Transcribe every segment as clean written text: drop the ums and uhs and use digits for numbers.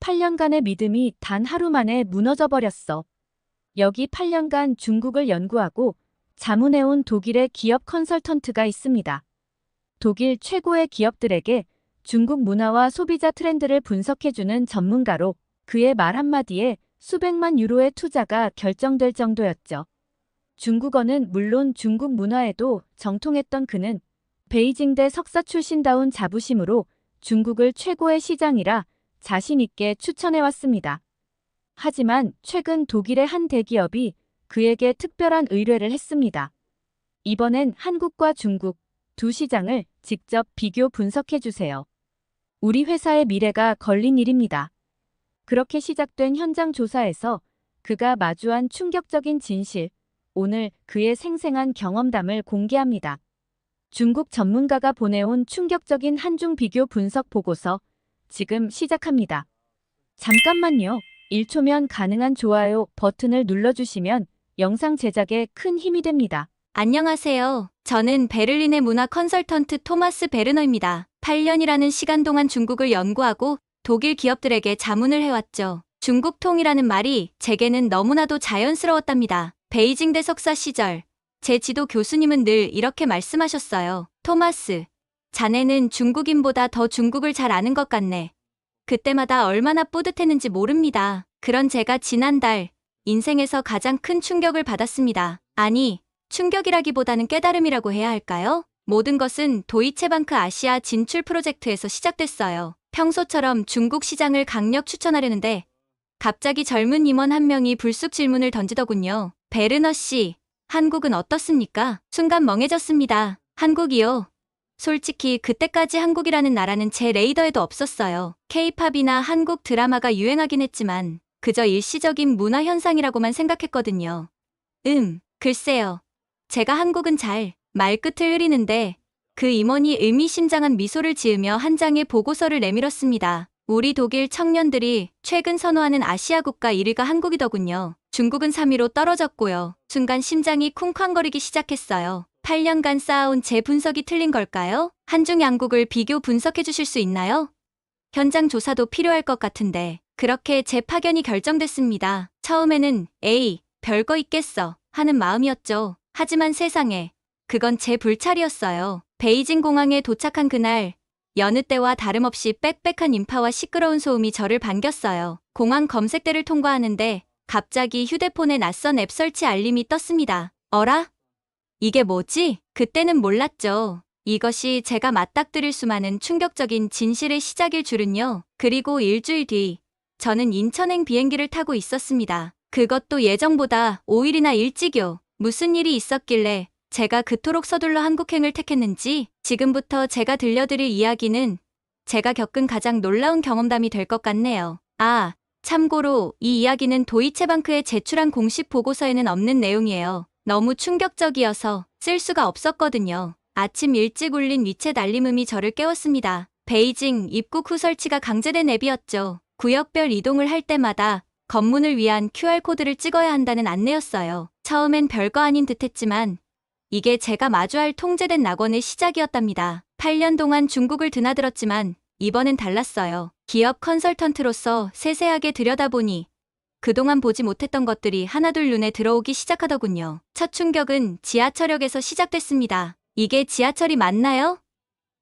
8년간의 믿음이 단 하루 만에 무너져 버렸어. 여기 8년간 중국을 연구하고 자문해온 독일의 기업 컨설턴트가 있습니다. 독일 최고의 기업들에게 중국 문화와 소비자 트렌드를 분석해주는 전문가로 그의 말 한마디에 수백만 유로의 투자가 결정될 정도였죠. 중국어는 물론 중국 문화에도 정통했던 그는 베이징대 석사 출신다운 자부심으로 중국을 최고의 시장이라 자신 있게 추천해왔습니다. 하지만 최근 독일의 한 대기업이 그에게 특별한 의뢰를 했습니다. 이번엔 한국과 중국 두 시장을 직접 비교 분석해주세요. 우리 회사의 미래가 걸린 일입니다. 그렇게 시작된 현장 조사에서 그가 마주한 충격적인 진실, 오늘 그의 생생한 경험담을 공개합니다. 중국 전문가가 보내온 충격적인 한중 비교 분석 보고서 지금 시작합니다. 잠깐만요. 1초면 가능한 좋아요 버튼을 눌러주시면 영상 제작에 큰 힘이 됩니다. 안녕하세요. 저는 베를린의 문화 컨설턴트 토마스 베르너입니다. 8년이라는 시간 동안 중국을 연구하고 독일 기업들에게 자문을 해왔죠. 중국통이라는 말이 제게는 너무나도 자연스러웠답니다. 베이징대 석사 시절 제 지도 교수님은 늘 이렇게 말씀하셨어요. 토마스, 자네는 중국인보다 더 중국을 잘 아는 것 같네. 그때마다 얼마나 뿌듯했는지 모릅니다. 그런 제가 지난달 인생에서 가장 큰 충격을 받았습니다. 아니, 충격이라기보다는 깨달음이라고 해야 할까요? 모든 것은 도이체방크 아시아 진출 프로젝트에서 시작됐어요. 평소처럼 중국 시장을 강력 추천하려는데 갑자기 젊은 임원 한 명이 불쑥 질문을 던지더군요. 베르너 씨, 한국은 어떻습니까? 순간 멍해졌습니다. 한국이요? 솔직히 그때까지 한국이라는 나라는 제 레이더에도 없었어요. K-팝이나 한국 드라마가 유행하긴 했지만 그저 일시적인 문화 현상이라고만 생각했거든요. 글쎄요. 제가 한국은 잘 말끝을 흐리는데 그 임원이 의미심장한 미소를 지으며 한 장의 보고서를 내밀었습니다. 우리 독일 청년들이 최근 선호하는 아시아 국가 1위가 한국이더군요. 중국은 3위로 떨어졌고요. 순간 심장이 쿵쾅거리기 시작했어요. 8년간 쌓아온 제 분석이 틀린 걸까요? 한중 양국을 비교 분석해 주실 수 있나요? 현장 조사도 필요할 것 같은데. 그렇게 제 파견이 결정됐습니다. 처음에는 에이, 별거 있겠어 하는 마음이었죠. 하지만 세상에, 그건 제 불찰이었어요. 베이징 공항에 도착한 그날, 여느 때와 다름없이 빽빽한 인파와 시끄러운 소음이 저를 반겼어요. 공항 검색대를 통과하는데 갑자기 휴대폰에 낯선 앱 설치 알림이 떴습니다. 어라? 이게 뭐지? 그때는 몰랐죠. 이것이 제가 맞닥뜨릴 수많은 충격적인 진실의 시작일 줄은요. 그리고 일주일 뒤, 저는 인천행 비행기를 타고 있었습니다. 그것도 예정보다 5일이나 일찍요. 무슨 일이 있었길래 제가 그토록 서둘러 한국행을 택했는지 지금부터 제가 들려드릴 이야기는 제가 겪은 가장 놀라운 경험담이 될 것 같네요. 아, 참고로 이 이야기는 도이체방크에 제출한 공식 보고서에는 없는 내용이에요. 너무 충격적이어서 쓸 수가 없었거든요. 아침 일찍 울린 위챗 알림음이 저를 깨웠습니다. 베이징 입국 후 설치가 강제된 앱이었죠. 구역별 이동을 할 때마다 검문을 위한 QR코드를 찍어야 한다는 안내였어요. 처음엔 별거 아닌 듯했지만 이게 제가 마주할 통제된 낙원의 시작이었답니다. 8년 동안 중국을 드나들었지만 이번엔 달랐어요. 기업 컨설턴트로서 세세하게 들여다보니 그동안 보지 못했던 것들이 하나둘 눈에 들어오기 시작하더군요. 첫 충격은 지하철역에서 시작됐습니다. 이게 지하철이 맞나요?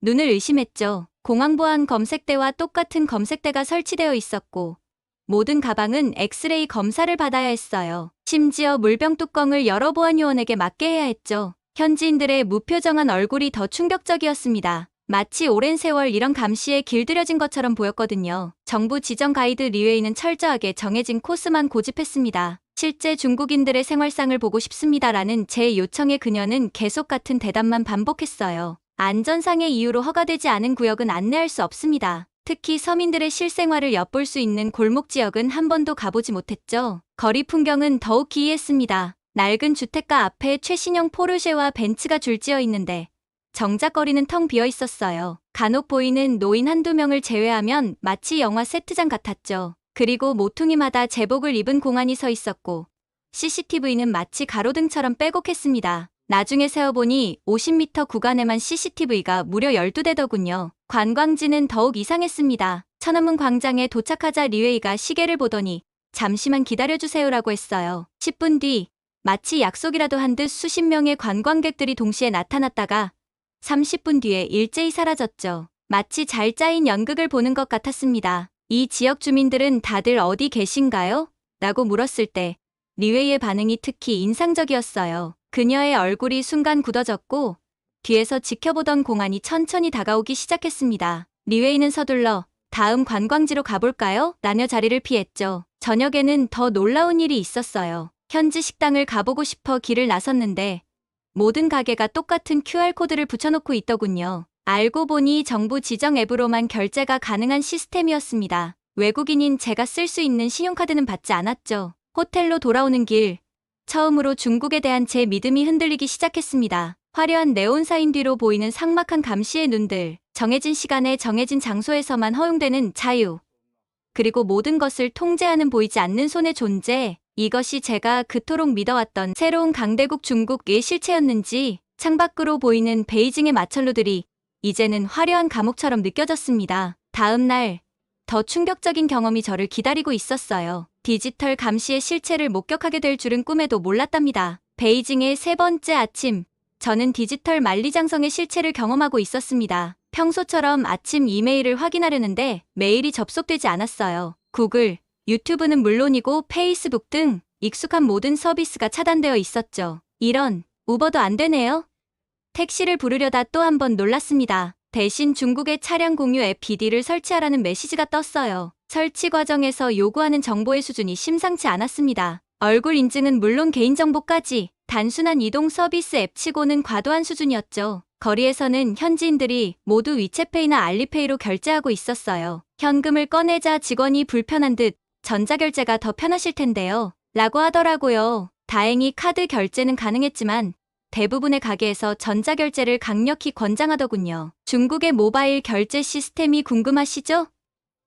눈을 의심했죠. 공항보안 검색대와 똑같은 검색대가 설치되어 있었고 모든 가방은 엑스레이 검사를 받아야 했어요. 심지어 물병 뚜껑을 여러 보안요원에게 맡게 해야 했죠. 현지인들의 무표정한 얼굴이 더 충격적이었습니다. 마치 오랜 세월 이런 감시에 길들여진 것처럼 보였거든요. 정부 지정 가이드 리웨이는 철저하게 정해진 코스만 고집했습니다. 실제 중국인들의 생활상을 보고 싶습니다라는 제 요청에 그녀는 계속 같은 대답만 반복했어요. 안전상의 이유로 허가되지 않은 구역은 안내할 수 없습니다. 특히 서민들의 실생활을 엿볼 수 있는 골목 지역은 한 번도 가보지 못했죠. 거리 풍경은 더욱 기이했습니다. 낡은 주택가 앞에 최신형 포르쉐와 벤츠가 줄지어 있는데 정작 거리는 텅 비어 있었어요. 간혹 보이는 노인 한두 명을 제외하면 마치 영화 세트장 같았죠. 그리고 모퉁이마다 제복을 입은 공안이 서 있었고 CCTV는 마치 가로등처럼 빼곡했습니다. 나중에 세어보니 50m 구간에만 CCTV가 무려 12대더군요. 관광지는 더욱 이상했습니다. 천안문 광장에 도착하자 리웨이가 시계를 보더니 잠시만 기다려주세요라고 했어요. 10분 뒤 마치 약속이라도 한 듯 수십 명의 관광객들이 동시에 나타났다가 30분 뒤에 일제히 사라졌죠. 마치 잘 짜인 연극을 보는 것 같았습니다. 이 지역 주민들은 다들 어디 계신가요? 라고 물었을 때 리웨이의 반응이 특히 인상적이었어요. 그녀의 얼굴이 순간 굳어졌고 뒤에서 지켜보던 공안이 천천히 다가오기 시작했습니다. 리웨이는 서둘러 다음 관광지로 가볼까요? 라며 자리를 피했죠. 저녁에는 더 놀라운 일이 있었어요. 현지 식당을 가보고 싶어 길을 나섰는데 모든 가게가 똑같은 QR코드를 붙여놓고 있더군요. 알고 보니 정부 지정 앱으로만 결제가 가능한 시스템이었습니다. 외국인인 제가 쓸 수 있는 신용카드는 받지 않았죠. 호텔로 돌아오는 길, 처음으로 중국에 대한 제 믿음이 흔들리기 시작했습니다. 화려한 네온사인 뒤로 보이는 삭막한 감시의 눈들, 정해진 시간에 정해진 장소에서만 허용되는 자유, 그리고 모든 것을 통제하는 보이지 않는 손의 존재, 이것이 제가 그토록 믿어왔던 새로운 강대국 중국의 실체였는지 창밖으로 보이는 베이징의 마천루들이 이제는 화려한 감옥처럼 느껴졌습니다. 다음 날, 더 충격적인 경험이 저를 기다리고 있었어요. 디지털 감시의 실체를 목격하게 될 줄은 꿈에도 몰랐답니다. 베이징의 세 번째 아침, 저는 디지털 만리장성의 실체를 경험하고 있었습니다. 평소처럼 아침 이메일을 확인하려는데 메일이 접속되지 않았어요. 구글, 유튜브는 물론이고 페이스북 등 익숙한 모든 서비스가 차단되어 있었죠. 이런, 우버도 안 되네요. 택시를 부르려다 또 한 번 놀랐습니다. 대신 중국의 차량 공유 앱 비디를 설치하라는 메시지가 떴어요. 설치 과정에서 요구하는 정보의 수준이 심상치 않았습니다. 얼굴 인증은 물론 개인정보까지 단순한 이동 서비스 앱치고는 과도한 수준이었죠. 거리에서는 현지인들이 모두 위챗페이나 알리페이로 결제하고 있었어요. 현금을 꺼내자 직원이 불편한 듯 전자결제가 더 편하실 텐데요. 라고 하더라고요. 다행히 카드 결제는 가능했지만 대부분의 가게에서 전자결제를 강력히 권장하더군요. 중국의 모바일 결제 시스템이 궁금하시죠?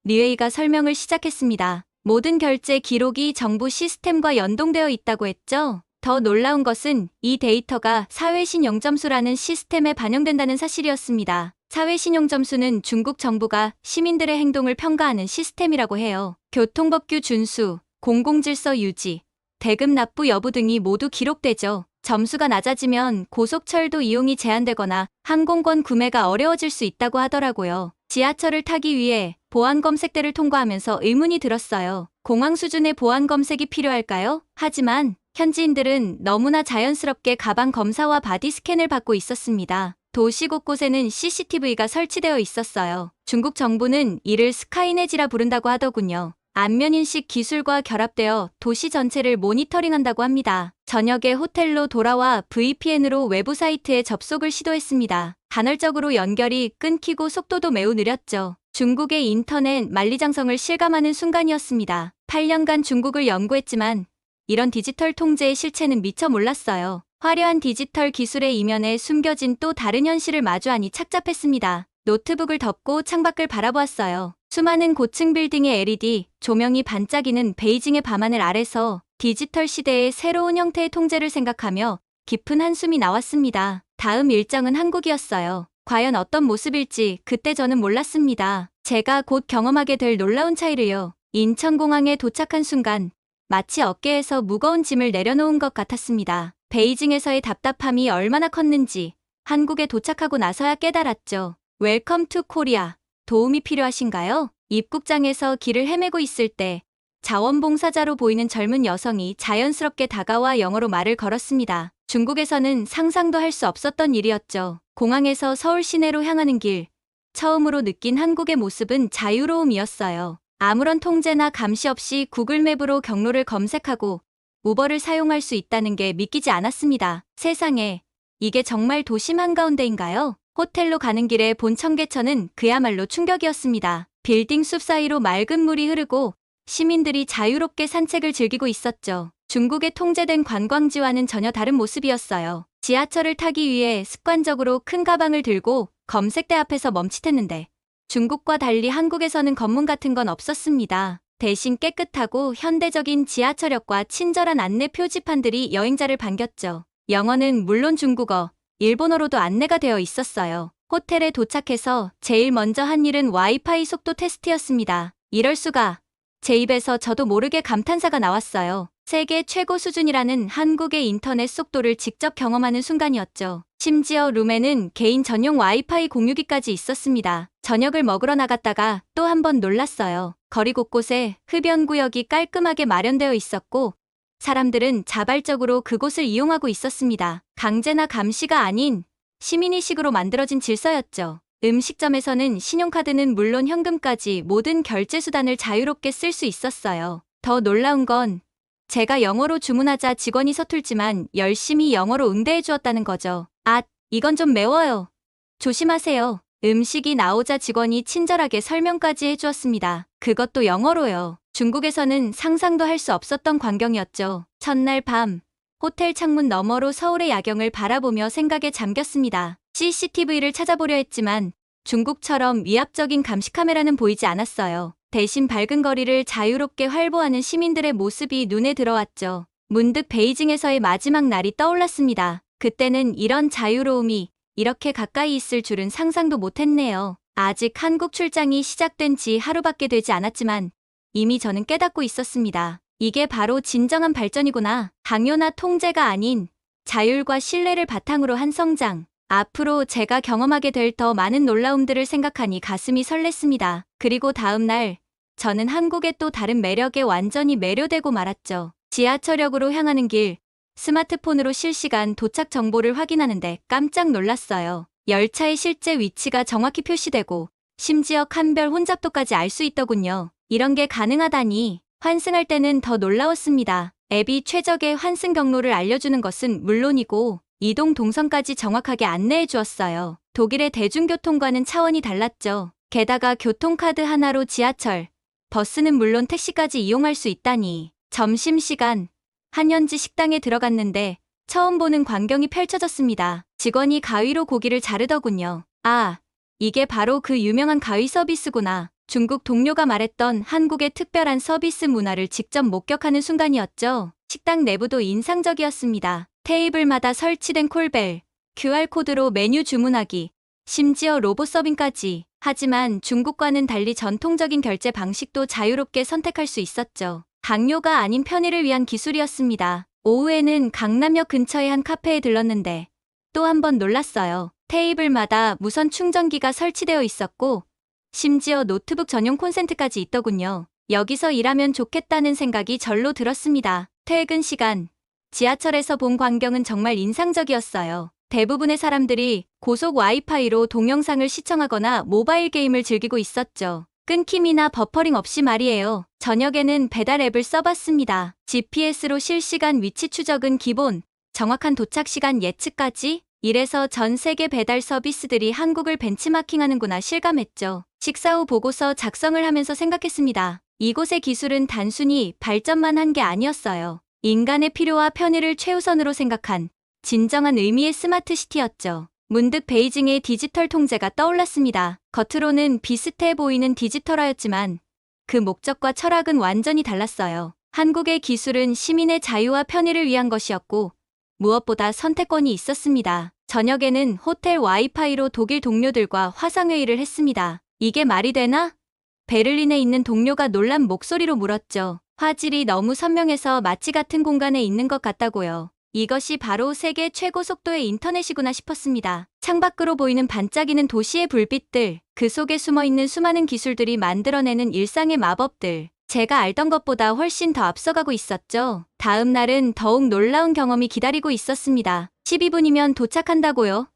리웨이가 설명을 시작했습니다. 모든 결제 기록이 정부 시스템과 연동되어 있다고 했죠. 더 놀라운 것은 이 데이터가 사회신용점수라는 시스템에 반영된다는 사실이었습니다. 사회신용점수는 중국 정부가 시민들의 행동을 평가하는 시스템이라고 해요. 교통법규 준수, 공공질서 유지, 대금 납부 여부 등이 모두 기록되죠. 점수가 낮아지면 고속철도 이용이 제한되거나 항공권 구매가 어려워질 수 있다고 하더라고요. 지하철을 타기 위해 보안 검색대를 통과하면서 의문이 들었어요. 공항 수준의 보안 검색이 필요할까요? 하지만 현지인들은 너무나 자연스럽게 가방 검사와 바디 스캔을 받고 있었습니다. 도시 곳곳에는 CCTV가 설치되어 있었어요. 중국 정부는 이를 스카이넷이라 부른다고 하더군요. 안면인식 기술과 결합되어 도시 전체를 모니터링한다고 합니다. 저녁에 호텔로 돌아와 VPN으로 외부 사이트에 접속을 시도했습니다. 간헐적으로 연결이 끊기고 속도도 매우 느렸죠. 중국의 인터넷 만리장성을 실감하는 순간이었습니다. 8년간 중국을 연구했지만 이런 디지털 통제의 실체는 미처 몰랐어요. 화려한 디지털 기술의 이면에 숨겨진 또 다른 현실을 마주하니 착잡했습니다. 노트북을 덮고 창밖을 바라보았어요. 수많은 고층 빌딩의 LED, 조명이 반짝이는 베이징의 밤하늘 아래서 디지털 시대의 새로운 형태의 통제를 생각하며 깊은 한숨이 나왔습니다. 다음 일정은 한국이었어요. 과연 어떤 모습일지 그때 저는 몰랐습니다. 제가 곧 경험하게 될 놀라운 차이를요. 인천공항에 도착한 순간 마치 어깨에서 무거운 짐을 내려놓은 것 같았습니다. 베이징에서의 답답함이 얼마나 컸는지 한국에 도착하고 나서야 깨달았죠. 웰컴 투 코리아. 도움이 필요하신가요? 입국장에서 길을 헤매고 있을 때 자원봉사자로 보이는 젊은 여성이 자연스럽게 다가와 영어로 말을 걸었습니다. 중국에서는 상상도 할 수 없었던 일이었죠. 공항에서 서울 시내로 향하는 길, 처음으로 느낀 한국의 모습은 자유로움이었어요. 아무런 통제나 감시 없이 구글맵으로 경로를 검색하고 우버를 사용할 수 있다는 게 믿기지 않았습니다. 세상에, 이게 정말 도심 한가운데인가요? 호텔로 가는 길에 본 청계천은 그야말로 충격이었습니다. 빌딩 숲 사이로 맑은 물이 흐르고 시민들이 자유롭게 산책을 즐기고 있었죠. 중국의 통제된 관광지와는 전혀 다른 모습이었어요. 지하철을 타기 위해 습관적으로 큰 가방을 들고 검색대 앞에서 멈칫했는데 중국과 달리 한국에서는 검문 같은 건 없었습니다. 대신 깨끗하고 현대적인 지하철역과 친절한 안내 표지판들이 여행자를 반겼죠. 영어는 물론 중국어, 일본어로도 안내가 되어 있었어요. 호텔에 도착해서 제일 먼저 한 일은 와이파이 속도 테스트였습니다. 이럴 수가. 제 입에서 저도 모르게 감탄사가 나왔어요. 세계 최고 수준이라는 한국의 인터넷 속도를 직접 경험하는 순간이었죠. 심지어 룸에는 개인 전용 와이파이 공유기까지 있었습니다. 저녁을 먹으러 나갔다가 또 한 번 놀랐어요. 거리 곳곳에 흡연구역이 깔끔하게 마련되어 있었고 사람들은 자발적으로 그곳을 이용하고 있었습니다. 강제나 감시가 아닌 시민의식으로 만들어진 질서였죠. 음식점에서는 신용카드는 물론 현금까지 모든 결제 수단을 자유롭게 쓸 수 있었어요. 더 놀라운 건 제가 영어로 주문하자 직원이 서툴지만 열심히 영어로 응대해 주었다는 거죠. 아, 이건 좀 매워요. 조심하세요. 음식이 나오자 직원이 친절하게 설명까지 해주었습니다. 그것도 영어로요. 중국에서는 상상도 할 수 없었던 광경이었죠. 첫날 밤, 호텔 창문 너머로 서울의 야경을 바라보며 생각에 잠겼습니다. CCTV를 찾아보려 했지만 중국처럼 위압적인 감시 카메라는 보이지 않았어요. 대신 밝은 거리를 자유롭게 활보하는 시민들의 모습이 눈에 들어왔죠. 문득 베이징에서의 마지막 날이 떠올랐습니다. 그때는 이런 자유로움이 이렇게 가까이 있을 줄은 상상도 못했네요. 아직 한국 출장이 시작된 지 하루밖에 되지 않았지만 이미 저는 깨닫고 있었습니다. 이게 바로 진정한 발전이구나. 강요나 통제가 아닌 자율과 신뢰를 바탕으로 한 성장. 앞으로 제가 경험하게 될 더 많은 놀라움들을 생각하니 가슴이 설렜습니다. 그리고 다음 날 저는 한국의 또 다른 매력에 완전히 매료되고 말았죠. 지하철역으로 향하는 길, 스마트폰으로 실시간 도착 정보를 확인하는데 깜짝 놀랐어요. 열차의 실제 위치가 정확히 표시되고 심지어 칸별 혼잡도까지 알 수 있더군요. 이런 게 가능하다니 환승할 때는 더 놀라웠습니다. 앱이 최적의 환승 경로를 알려주는 것은 물론이고 이동 동선까지 정확하게 안내해 주었어요. 독일의 대중교통과는 차원이 달랐죠. 게다가 교통카드 하나로 지하철, 버스는 물론 택시까지 이용할 수 있다니. 점심시간, 한현지 식당에 들어갔는데 처음 보는 광경이 펼쳐졌습니다. 직원이 가위로 고기를 자르더군요. 아, 이게 바로 그 유명한 가위 서비스구나. 중국 동료가 말했던 한국의 특별한 서비스 문화를 직접 목격하는 순간이었죠. 식당 내부도 인상적이었습니다. 테이블마다 설치된 콜벨, QR코드로 메뉴 주문하기, 심지어 로봇 서빙까지. 하지만 중국과는 달리 전통적인 결제 방식도 자유롭게 선택할 수 있었죠. 강요가 아닌 편의를 위한 기술이었습니다. 오후에는 강남역 근처의 한 카페에 들렀는데 또 한 번 놀랐어요. 테이블마다 무선 충전기가 설치되어 있었고 심지어 노트북 전용 콘센트까지 있더군요. 여기서 일하면 좋겠다는 생각이 절로 들었습니다. 퇴근 시간, 지하철에서 본 광경은 정말 인상적이었어요. 대부분의 사람들이 고속 와이파이로 동영상을 시청하거나 모바일 게임을 즐기고 있었죠. 끊김이나 버퍼링 없이 말이에요. 저녁에는 배달 앱을 써봤습니다. GPS로 실시간 위치 추적은 기본, 정확한 도착 시간 예측까지. 이래서 전 세계 배달 서비스들이 한국을 벤치마킹하는구나 실감했죠. 식사 후 보고서 작성을 하면서 생각했습니다. 이곳의 기술은 단순히 발전만 한 게 아니었어요. 인간의 필요와 편의를 최우선으로 생각한 진정한 의미의 스마트 시티였죠. 문득 베이징의 디지털 통제가 떠올랐습니다. 겉으로는 비슷해 보이는 디지털화였지만 그 목적과 철학은 완전히 달랐어요. 한국의 기술은 시민의 자유와 편의를 위한 것이었고 무엇보다 선택권이 있었습니다. 저녁에는 호텔 와이파이로 독일 동료들과 화상회의를 했습니다. 이게 말이 되나? 베를린에 있는 동료가 놀란 목소리로 물었죠. 화질이 너무 선명해서 마치 같은 공간에 있는 것 같다고요. 이것이 바로 세계 최고 속도의 인터넷이구나 싶었습니다. 창밖으로 보이는 반짝이는 도시의 불빛들, 그 속에 숨어있는 수많은 기술들이 만들어내는 일상의 마법들. 제가 알던 것보다 훨씬 더 앞서가고 있었죠. 다음 날은 더욱 놀라운 경험이 기다리고 있었습니다. 12분이면 도착한다고요?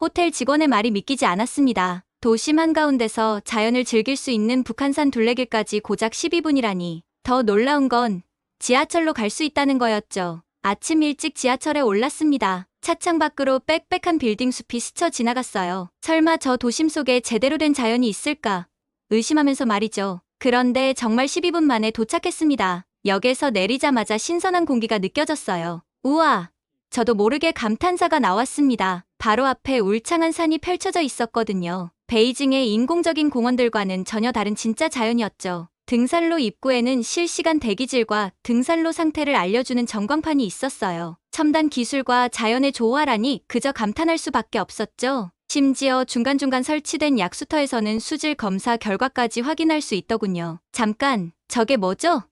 호텔 직원의 말이 믿기지 않았습니다. 도심 한가운데서 자연을 즐길 수 있는 북한산 둘레길까지 고작 12분이라니. 더 놀라운 건 지하철로 갈 수 있다는 거였죠. 아침 일찍 지하철에 올랐습니다. 차창 밖으로 빽빽한 빌딩 숲이 스쳐 지나갔어요. 설마 저 도심 속에 제대로 된 자연이 있을까? 의심하면서 말이죠. 그런데 정말 12분 만에 도착했습니다. 역에서 내리자마자 신선한 공기가 느껴졌어요. 우와! 저도 모르게 감탄사가 나왔습니다. 바로 앞에 울창한 산이 펼쳐져 있었거든요. 베이징의 인공적인 공원들과는 전혀 다른 진짜 자연이었죠. 등산로 입구에는 실시간 대기질과 등산로 상태를 알려주는 전광판이 있었어요. 첨단 기술과 자연의 조화라니 그저 감탄할 수밖에 없었죠. 심지어 중간중간 설치된 약수터에서는 수질 검사 결과까지 확인할 수 있더군요. 잠깐, 저게 뭐죠?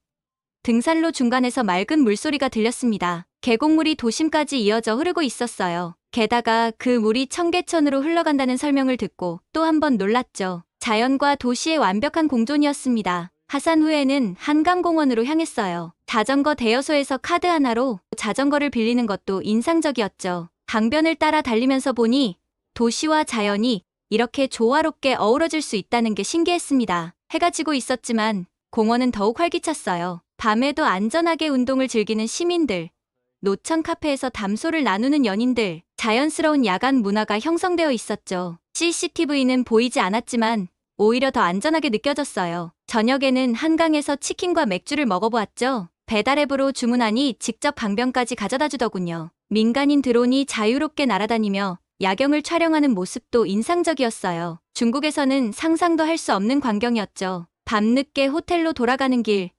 등산로 중간에서 맑은 물소리가 들렸습니다. 계곡물이 도심까지 이어져 흐르고 있었어요. 게다가 그 물이 청계천으로 흘러간다는 설명을 듣고 또 한 번 놀랐죠. 자연과 도시의 완벽한 공존이었습니다. 하산 후에는 한강공원으로 향했어요. 자전거 대여소에서 카드 하나로 자전거를 빌리는 것도 인상적이었죠. 강변을 따라 달리면서 보니 도시와 자연이 이렇게 조화롭게 어우러질 수 있다는 게 신기했습니다. 해가 지고 있었지만 공원은 더욱 활기찼어요. 밤에도 안전하게 운동을 즐기는 시민들, 노천 카페에서 담소를 나누는 연인들, 자연스러운 야간 문화가 형성되어 있었죠. CCTV는 보이지 않았지만 오히려 더 안전하게 느껴졌어요. 저녁에는 한강에서 치킨과 맥주를 먹어보았죠. 배달앱으로 주문하니 직접 강변까지 가져다 주더군요. 민간인 드론이 자유롭게 날아다니며 야경을 촬영하는 모습도 인상적이었어요. 중국에서는 상상도 할 수 없는 광경이었죠. 밤늦게 호텔로 돌아가는 길,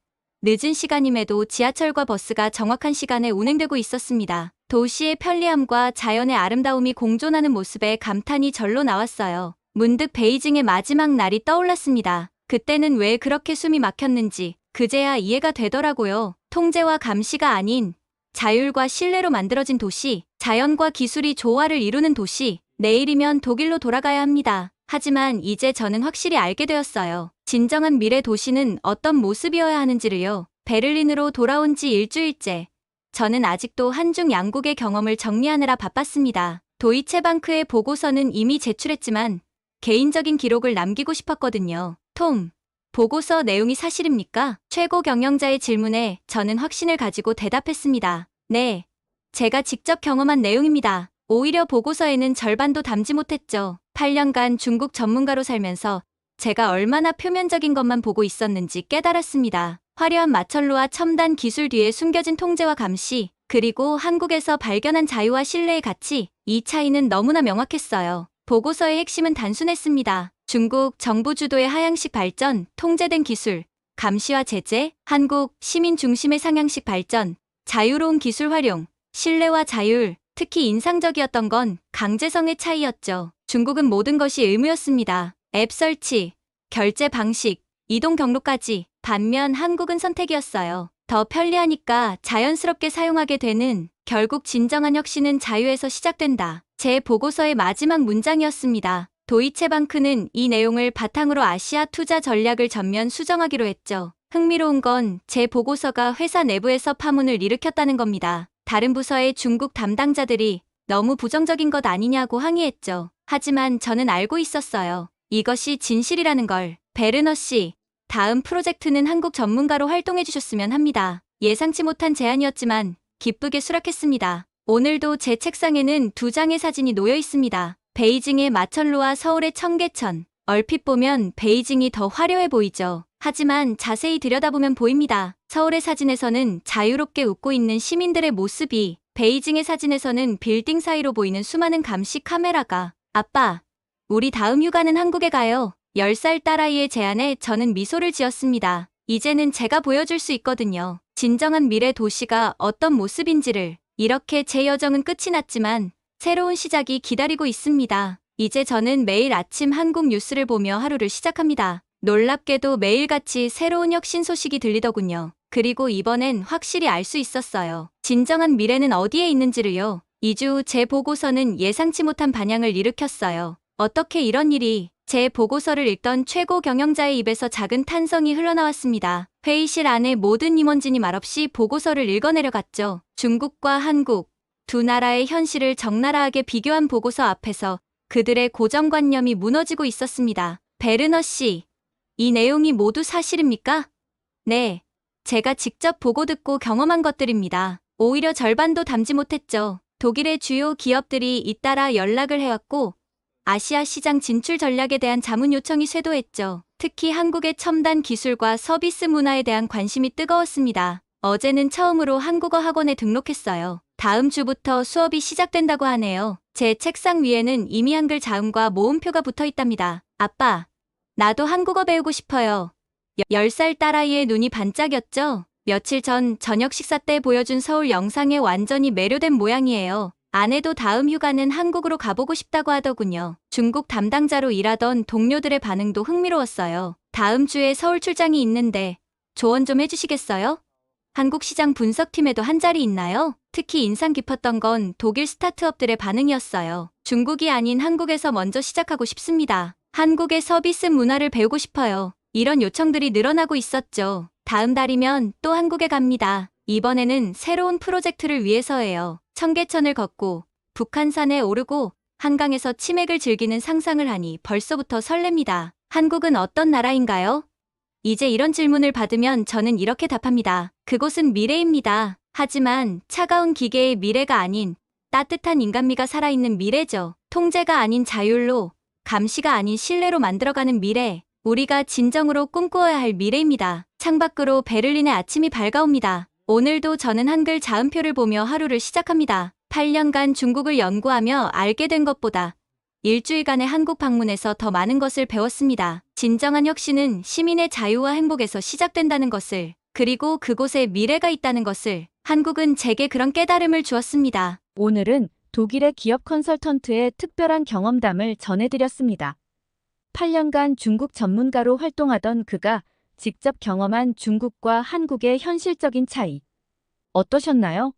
늦은 시간임에도 지하철과 버스가 정확한 시간에 운행되고 있었습니다. 도시의 편리함과 자연의 아름다움이 공존하는 모습에 감탄이 절로 나왔어요. 문득 베이징의 마지막 날이 떠올랐습니다. 그때는 왜 그렇게 숨이 막혔는지 그제야 이해가 되더라고요. 통제와 감시가 아닌 자율과 신뢰로 만들어진 도시, 자연과 기술이 조화를 이루는 도시, 내일이면 독일로 돌아가야 합니다. 하지만 이제 저는 확실히 알게 되었어요. 진정한 미래 도시는 어떤 모습이어야 하는지를요. 베를린으로 돌아온 지 일주일째. 저는 아직도 한중 양국의 경험을 정리하느라 바빴습니다. 도이체방크의 보고서는 이미 제출했지만 개인적인 기록을 남기고 싶었거든요. 톰, 보고서 내용이 사실입니까? 최고 경영자의 질문에 저는 확신을 가지고 대답했습니다. 네, 제가 직접 경험한 내용입니다. 오히려 보고서에는 절반도 담지 못했죠. 8년간 중국 전문가로 살면서 제가 얼마나 표면적인 것만 보고 있었는지 깨달았습니다. 화려한 마천루와 첨단 기술 뒤에 숨겨진 통제와 감시, 그리고 한국에서 발견한 자유와 신뢰의 가치, 이 차이는 너무나 명확했어요. 보고서의 핵심은 단순했습니다. 중국 정부 주도의 하향식 발전, 통제된 기술, 감시와 제재, 한국 시민 중심의 상향식 발전, 자유로운 기술 활용, 신뢰와 자율, 특히 인상적이었던 건 강제성의 차이였죠. 중국은 모든 것이 의무였습니다. 앱 설치, 결제 방식, 이동 경로까지. 반면 한국은 선택이었어요. 더 편리하니까 자연스럽게 사용하게 되는, 결국 진정한 혁신은 자유에서 시작된다. 제 보고서의 마지막 문장이었습니다. 도이체방크는 이 내용을 바탕으로 아시아 투자 전략을 전면 수정하기로 했죠. 흥미로운 건 제 보고서가 회사 내부에서 파문을 일으켰다는 겁니다. 다른 부서의 중국 담당자들이 너무 부정적인 것 아니냐고 항의했죠. 하지만 저는 알고 있었어요. 이것이 진실이라는 걸. 베르너 씨, 다음 프로젝트는 한국 전문가로 활동해 주셨으면 합니다. 예상치 못한 제안이었지만 기쁘게 수락했습니다. 오늘도 제 책상에는 2장의 사진이 놓여 있습니다. 베이징의 마천루와 서울의 청계천. 얼핏 보면 베이징이 더 화려해 보이죠. 하지만 자세히 들여다보면 보입니다. 서울의 사진에서는 자유롭게 웃고 있는 시민들의 모습이, 베이징의 사진에서는 빌딩 사이로 보이는 수많은 감시 카메라가. 아빠, 우리 다음 휴가는 한국에 가요. 10살 딸아이의 제안에 저는 미소를 지었습니다. 이제는 제가 보여줄 수 있거든요. 진정한 미래 도시가 어떤 모습인지를. 이렇게 제 여정은 끝이 났지만 새로운 시작이 기다리고 있습니다. 이제 저는 매일 아침 한국 뉴스를 보며 하루를 시작합니다. 놀랍게도 매일같이 새로운 혁신 소식이 들리더군요. 그리고 이번엔 확실히 알 수 있었어요. 진정한 미래는 어디에 있는지를요. 2주 후 제 보고서는 예상치 못한 반향을 일으켰어요. 어떻게 이런 일이. 제 보고서를 읽던 최고 경영자의 입에서 작은 탄성이 흘러나왔습니다. 회의실 안에 모든 임원진이 말없이 보고서를 읽어내려갔죠. 중국과 한국, 두 나라의 현실을 적나라하게 비교한 보고서 앞에서 그들의 고정관념이 무너지고 있었습니다. 베르너 씨, 이 내용이 모두 사실입니까? 네, 제가 직접 보고 듣고 경험한 것들입니다. 오히려 절반도 담지 못했죠. 독일의 주요 기업들이 잇따라 연락을 해왔고 아시아 시장 진출 전략에 대한 자문 요청이 쇄도했죠. 특히 한국의 첨단 기술과 서비스 문화에 대한 관심이 뜨거웠습니다. 어제는 처음으로 한국어 학원에 등록했어요. 다음 주부터 수업이 시작된다고 하네요. 제 책상 위에는 이미 한글 자음과 모음표가 붙어 있답니다. 아빠, 나도 한국어 배우고 싶어요. 10살 딸아이의 눈이 반짝였죠? 며칠 전 저녁 식사 때 보여준 서울 영상에 완전히 매료된 모양이에요. 아내도 다음 휴가는 한국으로 가보고 싶다고 하더군요. 중국 담당자로 일하던 동료들의 반응도 흥미로웠어요. 다음 주에 서울 출장이 있는데 조언 좀 해주시겠어요? 한국 시장 분석팀에도 한 자리 있나요? 특히 인상 깊었던 건 독일 스타트업들의 반응이었어요. 중국이 아닌 한국에서 먼저 시작하고 싶습니다. 한국의 서비스 문화를 배우고 싶어요. 이런 요청들이 늘어나고 있었죠. 다음 달이면 또 한국에 갑니다. 이번에는 새로운 프로젝트를 위해서예요. 청계천을 걷고 북한산에 오르고 한강에서 치맥을 즐기는 상상을 하니 벌써부터 설렙니다. 한국은 어떤 나라인가요? 이제 이런 질문을 받으면 저는 이렇게 답합니다. 그곳은 미래입니다. 하지만 차가운 기계의 미래가 아닌 따뜻한 인간미가 살아있는 미래죠. 통제가 아닌 자율로, 감시가 아닌 신뢰로 만들어가는 미래. 우리가 진정으로 꿈꾸어야 할 미래입니다. 창밖으로 베를린의 아침이 밝아옵니다. 오늘도 저는 한글 자음표를 보며 하루를 시작합니다. 8년간 중국을 연구하며 알게 된 것보다 일주일간의 한국 방문에서 더 많은 것을 배웠습니다. 진정한 혁신은 시민의 자유와 행복에서 시작된다는 것을, 그리고 그곳에 미래가 있다는 것을, 한국은 제게 그런 깨달음을 주었습니다. 오늘은 독일의 기업 컨설턴트의 특별한 경험담을 전해드렸습니다. 8년간 중국 전문가로 활동하던 그가 직접 경험한 중국과 한국의 현실적인 차이. 어떠셨나요?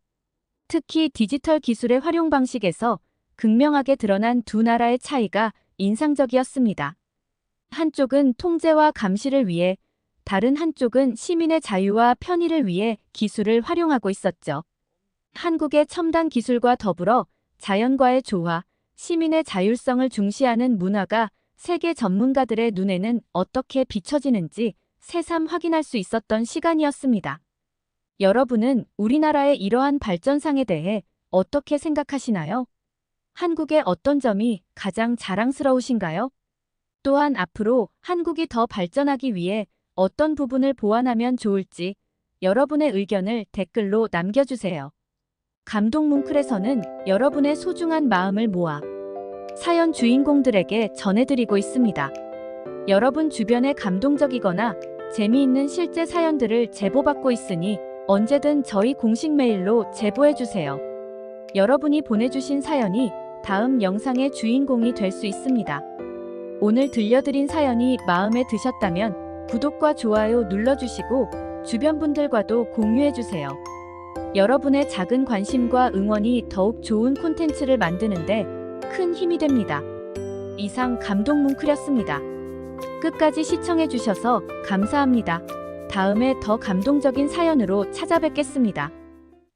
특히 디지털 기술의 활용 방식에서 극명하게 드러난 두 나라의 차이가 인상적이었습니다. 한쪽은 통제와 감시를 위해, 다른 한쪽은 시민의 자유와 편의를 위해 기술을 활용하고 있었죠. 한국의 첨단 기술과 더불어 자연과의 조화, 시민의 자율성을 중시하는 문화가 세계 전문가들의 눈에는 어떻게 비춰지는지 새삼 확인할 수 있었던 시간이었습니다. 여러분은 우리나라의 이러한 발전상에 대해 어떻게 생각하시나요? 한국의 어떤 점이 가장 자랑스러우신가요? 또한 앞으로 한국이 더 발전하기 위해 어떤 부분을 보완하면 좋을지 여러분의 의견을 댓글로 남겨주세요. 감동 뭉클에서는 여러분의 소중한 마음을 모아 사연 주인공들에게 전해드리고 있습니다. 여러분 주변에 감동적이거나 재미있는 실제 사연들을 제보받고 있으니 언제든 저희 공식 메일로 제보해주세요. 여러분이 보내주신 사연이 다음 영상의 주인공이 될 수 있습니다. 오늘 들려드린 사연이 마음에 드셨다면 구독과 좋아요 눌러주시고 주변 분들과도 공유해주세요. 여러분의 작은 관심과 응원이 더욱 좋은 콘텐츠를 만드는데 큰 힘이 됩니다. 이상 감동 뭉클이었습니다. 끝까지 시청해주셔서 감사합니다. 다음에 더 감동적인 사연으로 찾아뵙겠습니다.